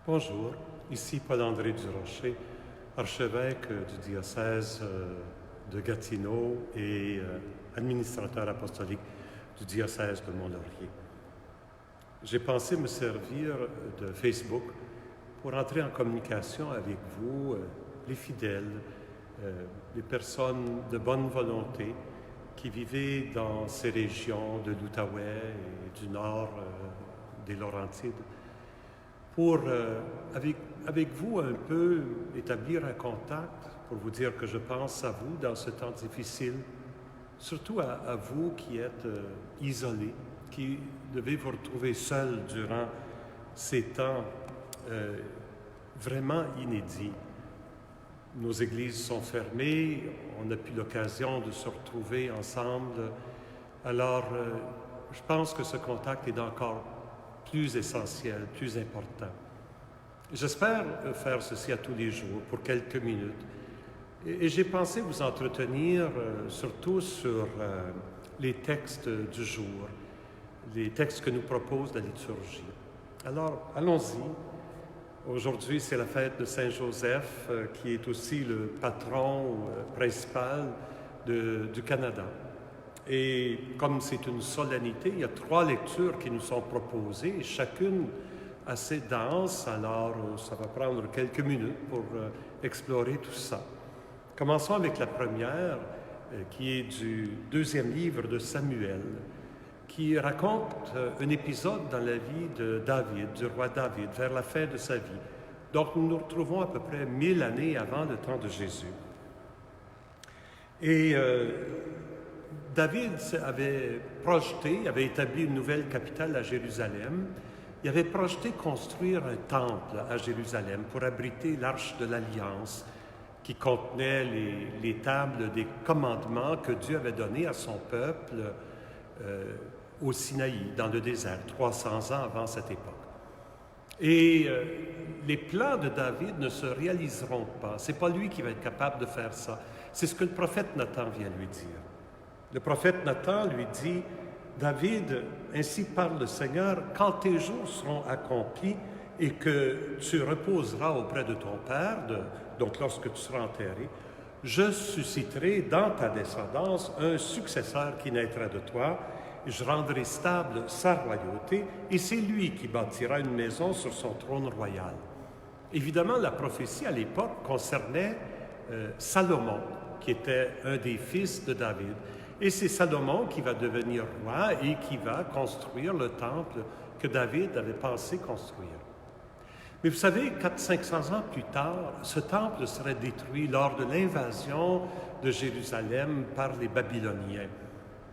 Bonjour, ici Paul-André Durocher, archevêque du diocèse de Gatineau et administrateur apostolique du diocèse de Mont-Laurier. J'ai pensé me servir de Facebook pour entrer en communication avec vous, les fidèles, les personnes de bonne volonté qui vivez dans ces régions de l'Outaouais et du nord des Laurentides, pour, avec vous, un peu établir un contact, pour vous dire que je pense à vous dans ce temps difficile, surtout à vous qui êtes isolés, qui devez vous retrouver seuls durant ces temps vraiment inédits. Nos églises sont fermées, on n'a plus l'occasion de se retrouver ensemble. Alors, je pense que ce contact est encore plus essentiel, plus important. J'espère faire ceci à tous les jours, pour quelques minutes. Et j'ai pensé vous entretenir surtout sur les textes du jour, les textes que nous propose la liturgie. Alors, allons-y. Aujourd'hui, c'est la fête de Saint-Joseph, qui est aussi le patron principal du Canada. Et comme c'est une solennité, il y a 3 lectures qui nous sont proposées, chacune assez dense, alors ça va prendre quelques minutes pour explorer tout ça. Commençons avec la première, qui est du 2e livre de Samuel, qui raconte un épisode dans la vie de David, du roi David, vers la fin de sa vie. Donc nous nous retrouvons à peu près 1000 années avant le temps de Jésus. Et David avait établi une nouvelle capitale à Jérusalem. Il avait projeté construire un temple à Jérusalem pour abriter l'Arche de l'Alliance qui contenait les tables des commandements que Dieu avait donnés à son peuple au Sinaï, dans le désert, 300 ans avant cette époque. Et les plans de David ne se réaliseront pas. Ce n'est pas lui qui va être capable de faire ça. C'est ce que le prophète Nathan vient lui dire. Le prophète Nathan lui dit, « David, ainsi parle le Seigneur, quand tes jours seront accomplis et que tu reposeras auprès de ton Père, donc lorsque tu seras enterré, je susciterai dans ta descendance un successeur qui naîtra de toi, et je rendrai stable sa royauté, et c'est lui qui bâtira une maison sur son trône royal. » Évidemment, la prophétie à l'époque concernait Salomon, qui était un des fils de David. Et c'est Salomon qui va devenir roi et qui va construire le temple que David avait pensé construire. Mais vous savez, 400-500 ans plus tard, ce temple serait détruit lors de l'invasion de Jérusalem par les Babyloniens.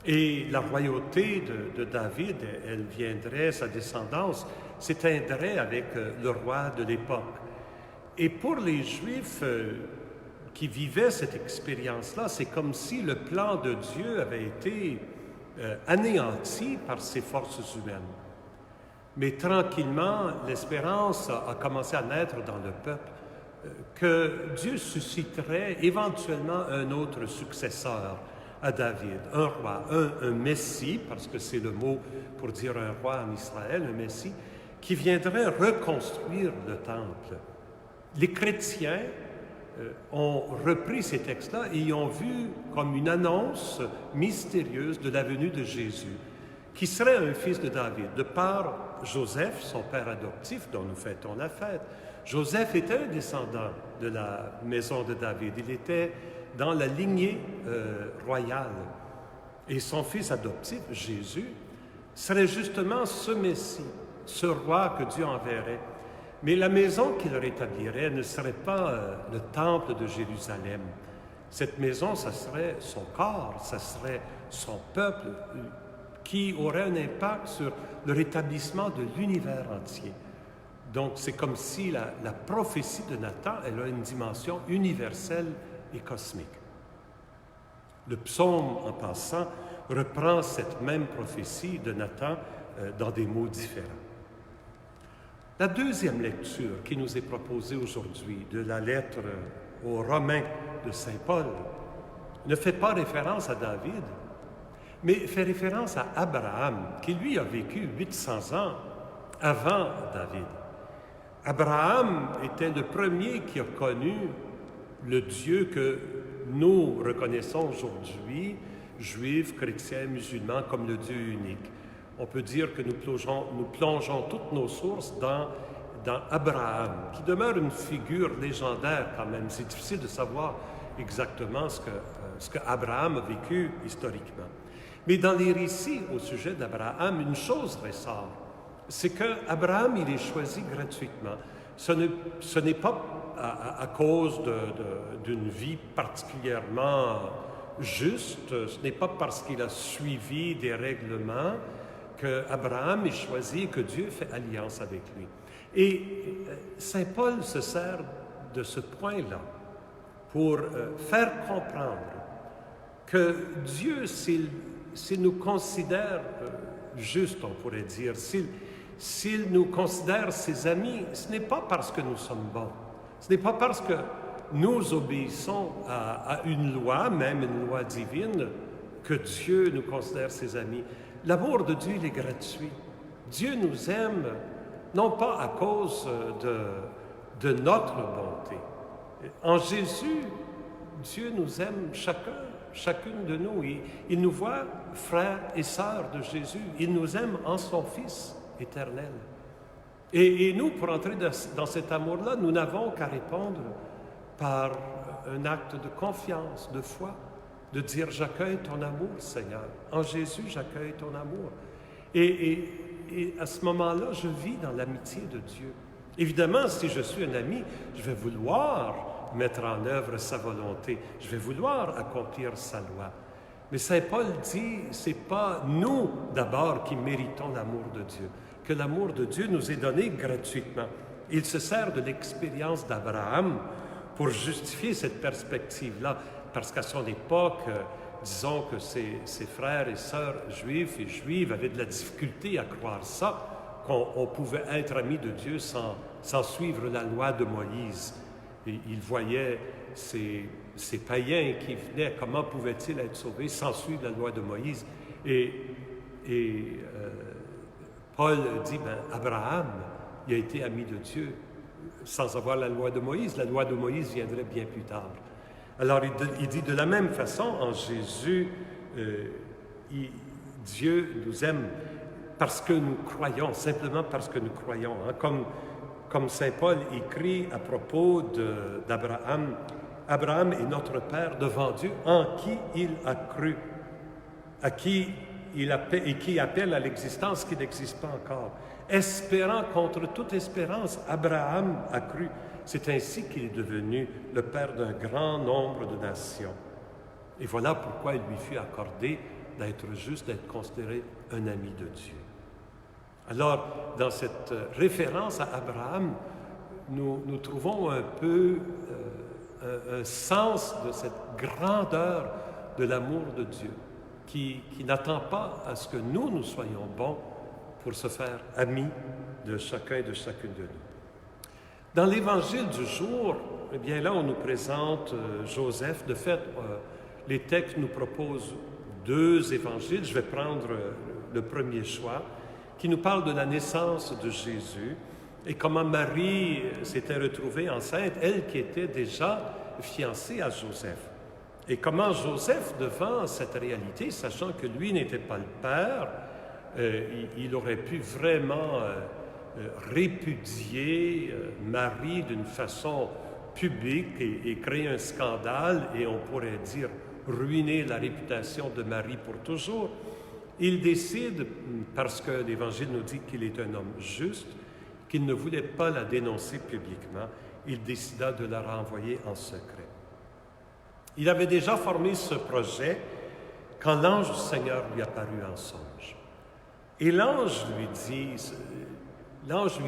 Et la royauté de David, elle viendrait, sa descendance s'éteindrait avec le roi de l'époque. Et pour les Juifs qui vivaient cette expérience-là, c'est comme si le plan de Dieu avait été anéanti par ces forces humaines. Mais tranquillement, l'espérance a commencé à naître dans le peuple que Dieu susciterait éventuellement un autre successeur à David, un roi, un Messie, parce que c'est le mot pour dire un roi en Israël, un Messie, qui viendrait reconstruire le temple. Les chrétiens ont repris ces textes-là et y ont vu comme une annonce mystérieuse de la venue de Jésus, qui serait un fils de David, de par Joseph, son père adoptif, dont nous fêtons la fête. Joseph était un descendant de la maison de David, il était dans la lignée royale. Et son fils adoptif, Jésus, serait justement ce Messie, ce roi que Dieu enverrait. Mais la maison qu'il rétablirait ne serait pas le temple de Jérusalem. Cette maison, ça serait son corps, ça serait son peuple qui aurait un impact sur le rétablissement de l'univers entier. Donc, c'est comme si la prophétie de Nathan, elle a une dimension universelle et cosmique. Le psaume, en passant, reprend cette même prophétie de Nathan dans des mots différents. La deuxième lecture qui nous est proposée aujourd'hui de la lettre aux Romains de Saint Paul ne fait pas référence à David, mais fait référence à Abraham, qui lui a vécu 800 ans avant David. Abraham était le premier qui a connu le Dieu que nous reconnaissons aujourd'hui, juifs, chrétiens, musulmans, comme le Dieu unique. On peut dire que nous plongeons toutes nos sources dans Abraham, qui demeure une figure légendaire quand même. C'est difficile de savoir exactement ce que Abraham a vécu historiquement. Mais dans les récits au sujet d'Abraham, une chose ressort, c'est qu'Abraham, il est choisi gratuitement. Ce n'est pas à cause d'une vie particulièrement juste, ce n'est pas parce qu'il a suivi des règlements qu'Abraham est choisi et que Dieu fait alliance avec lui. Et Saint Paul se sert de ce point-là pour faire comprendre que Dieu, s'il nous considère justes, on pourrait dire, s'il nous considère ses amis, ce n'est pas parce que nous sommes bons, ce n'est pas parce que nous obéissons à une loi, même une loi divine, que Dieu nous considère ses amis. L'amour de Dieu, il est gratuit. Dieu nous aime, non pas à cause de notre bonté. En Jésus, Dieu nous aime chacune de nous. Il nous voit frères et sœurs de Jésus. Il nous aime en son Fils éternel. Et nous, pour entrer dans cet amour-là, nous n'avons qu'à répondre par un acte de confiance, de foi, de dire « J'accueille ton amour, Seigneur. En Jésus, j'accueille ton amour. » Et à ce moment-là, je vis dans l'amitié de Dieu. Évidemment, si je suis un ami, je vais vouloir mettre en œuvre sa volonté. Je vais vouloir accomplir sa loi. Mais Saint Paul dit, c'est pas nous d'abord qui méritons l'amour de Dieu, que l'amour de Dieu nous est donné gratuitement. Il se sert de l'expérience d'Abraham pour justifier cette perspective-là, parce qu'à son époque, disons que ses frères et sœurs juifs et juives avaient de la difficulté à croire ça, qu'on pouvait être amis de Dieu sans suivre la loi de Moïse. Et ils voyaient ces païens qui venaient, comment pouvaient-ils être sauvés sans suivre la loi de Moïse? Et Paul dit, Abraham, il a été ami de Dieu sans avoir la loi de Moïse. La loi de Moïse viendrait bien plus tard. Alors il dit de la même façon, en Jésus, Dieu nous aime parce que nous croyons, simplement parce que nous croyons. Hein? Comme Saint Paul écrit à propos d'Abraham, Abraham est notre Père devant Dieu, en qui il a cru, à qui il appelle, et qui appelle à l'existence qui n'existe pas encore. Espérant contre toute espérance, Abraham a cru. C'est ainsi qu'il est devenu le père d'un grand nombre de nations. Et voilà pourquoi il lui fut accordé d'être juste, d'être considéré un ami de Dieu. Alors, dans cette référence à Abraham, nous trouvons un peu un sens de cette grandeur de l'amour de Dieu, qui n'attend pas à ce que nous soyons bons pour se faire amis de chacun et de chacune de nous. Dans l'Évangile du jour, eh bien là, on nous présente Joseph. De fait, les textes nous proposent deux évangiles. Je vais prendre le premier choix, qui nous parle de la naissance de Jésus et comment Marie s'était retrouvée enceinte, elle qui était déjà fiancée à Joseph. Et comment Joseph, devant cette réalité, sachant que lui n'était pas le père, il aurait pu vraiment répudier Marie d'une façon publique et créer un scandale, et on pourrait dire ruiner la réputation de Marie pour toujours. Il décide, parce que l'Évangile nous dit qu'il est un homme juste, qu'il ne voulait pas la dénoncer publiquement, il décida de la renvoyer en secret. Il avait déjà formé ce projet quand l'ange du Seigneur lui apparut en songe. Et l'ange lui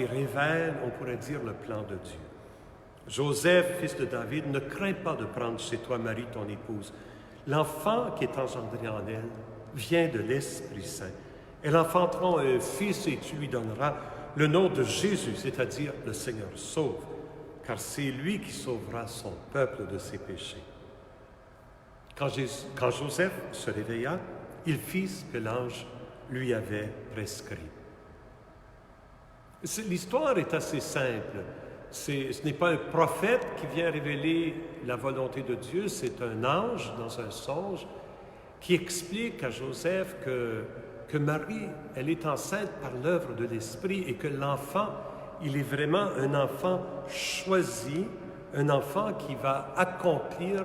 révèle, on pourrait dire, le plan de Dieu. Joseph, fils de David, ne crains pas de prendre chez toi Marie, ton épouse. L'enfant qui est engendré en elle vient de l'Esprit Saint. Elle enfantera un fils et tu lui donneras le nom de Jésus, c'est-à-dire le Seigneur sauve, car c'est lui qui sauvera son peuple de ses péchés. Quand Joseph se réveilla, il fit ce que l'ange lui avait prescrit. L'histoire est assez simple. Ce n'est pas un prophète qui vient révéler la volonté de Dieu, c'est un ange dans un songe qui explique à Joseph que Marie, elle est enceinte par l'œuvre de l'Esprit et que l'enfant, il est vraiment un enfant choisi, un enfant qui va accomplir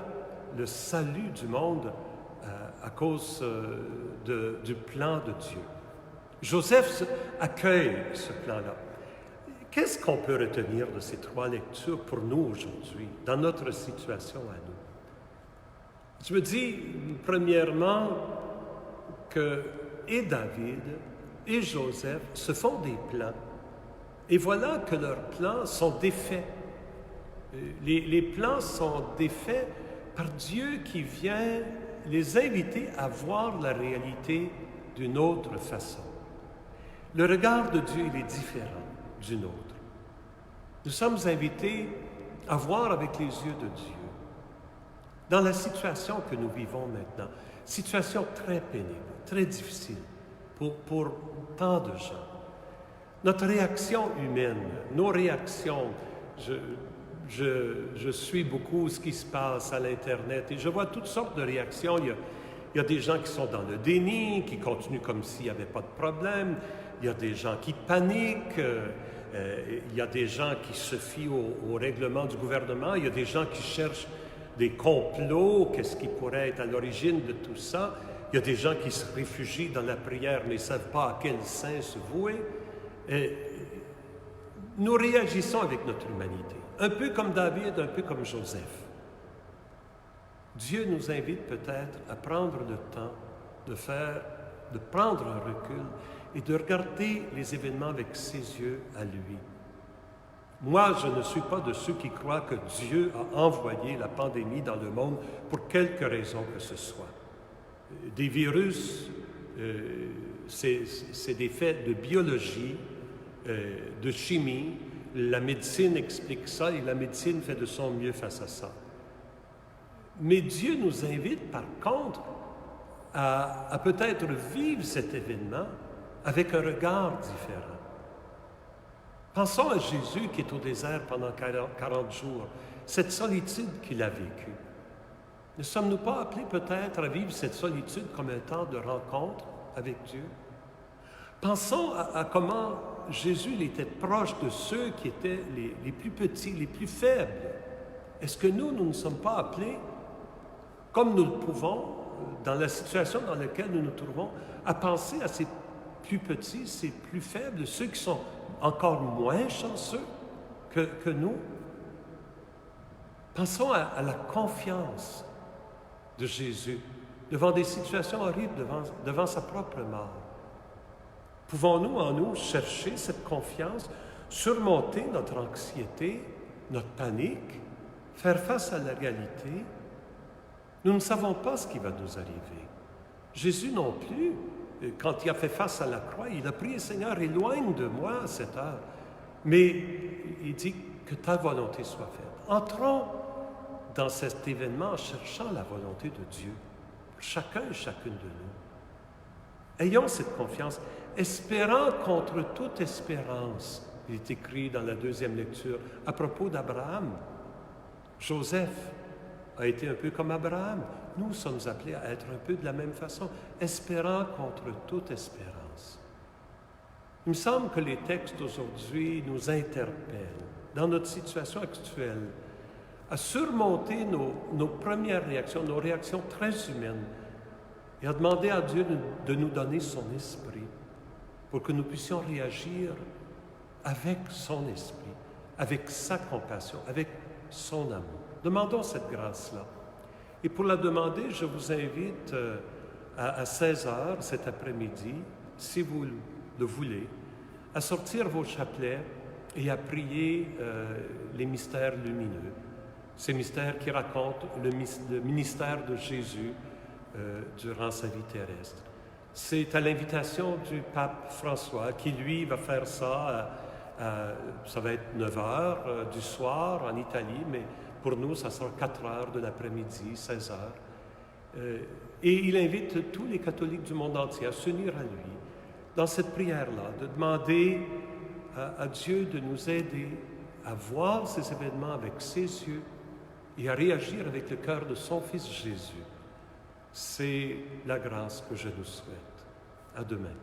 le salut du monde à cause du plan de Dieu. Joseph accueille ce plan-là. Qu'est-ce qu'on peut retenir de ces trois lectures pour nous aujourd'hui, dans notre situation à nous? Je me dis, premièrement, que et David et Joseph se font des plans. Et voilà que leurs plans sont défaits. Les plans sont défaits par Dieu qui vient les inviter à voir la réalité d'une autre façon. Le regard de Dieu, il est différent du nôtre. Nous sommes invités à voir avec les yeux de Dieu. Dans la situation que nous vivons maintenant, situation très pénible, très difficile pour tant de gens. Notre réaction humaine, nos réactions, je suis beaucoup ce qui se passe à l'Internet et je vois toutes sortes de réactions. Il y a des gens qui sont dans le déni, qui continuent comme s'il n'y avait pas de problème. Il y a des gens qui paniquent. Il y a des gens qui se fient au règlement du gouvernement. Il y a des gens qui cherchent des complots, qu'est-ce qui pourrait être à l'origine de tout ça. Il y a des gens qui se réfugient dans la prière mais ne savent pas à quel saint se vouer. Nous réagissons avec notre humanité, un peu comme David, un peu comme Joseph. Dieu nous invite peut-être à prendre le temps de prendre un recul et de regarder les événements avec ses yeux à lui. Moi, je ne suis pas de ceux qui croient que Dieu a envoyé la pandémie dans le monde pour quelque raison que ce soit. Des virus, c'est des faits de biologie, de chimie. La médecine explique ça et la médecine fait de son mieux face à ça. Mais Dieu nous invite par contre à peut-être vivre cet événement avec un regard différent. Pensons à Jésus qui est au désert pendant 40 jours, cette solitude qu'il a vécue. Ne sommes-nous pas appelés peut-être à vivre cette solitude comme un temps de rencontre avec Dieu? Pensons à comment Jésus il était proche de ceux qui étaient les plus petits, les plus faibles. Est-ce que nous ne sommes pas appelés, comme nous le pouvons, dans la situation dans laquelle nous nous trouvons, à penser à ces plus petits, ces plus faibles, ceux qui sont encore moins chanceux que nous? Pensons à la confiance de Jésus devant des situations horribles, devant sa propre mort. Pouvons-nous en nous chercher cette confiance, surmonter notre anxiété, notre panique, faire face à la réalité? Nous ne savons pas ce qui va nous arriver. Jésus non plus, quand il a fait face à la croix, il a prié, Seigneur, éloigne de moi à cette heure. Mais il dit que ta volonté soit faite. Entrons dans cet événement en cherchant la volonté de Dieu, chacun et chacune de nous. Ayons cette confiance, espérant contre toute espérance. Il est écrit dans la deuxième lecture à propos d'Abraham. Joseph a été un peu comme Abraham. Nous sommes appelés à être un peu de la même façon, espérant contre toute espérance. Il me semble que les textes d'aujourd'hui nous interpellent dans notre situation actuelle à surmonter nos premières réactions, nos réactions très humaines, et à demander à Dieu de nous donner son esprit pour que nous puissions réagir avec son esprit, avec sa compassion, avec son amour. Demandons cette grâce-là. Et pour la demander, je vous invite à 16 heures cet après-midi, si vous le voulez, à sortir vos chapelets et à prier les mystères lumineux. Ces mystères qui racontent le ministère de Jésus durant sa vie terrestre. C'est à l'invitation du pape François qui, lui, va faire ça, ça va être 9 heures du soir en Italie, mais pour nous, ça sera 4 heures de l'après-midi, 16 heures. Et il invite tous les catholiques du monde entier à s'unir à lui dans cette prière-là, de demander à Dieu de nous aider à voir ces événements avec ses yeux et à réagir avec le cœur de son Fils Jésus. C'est la grâce que je nous souhaite. À demain.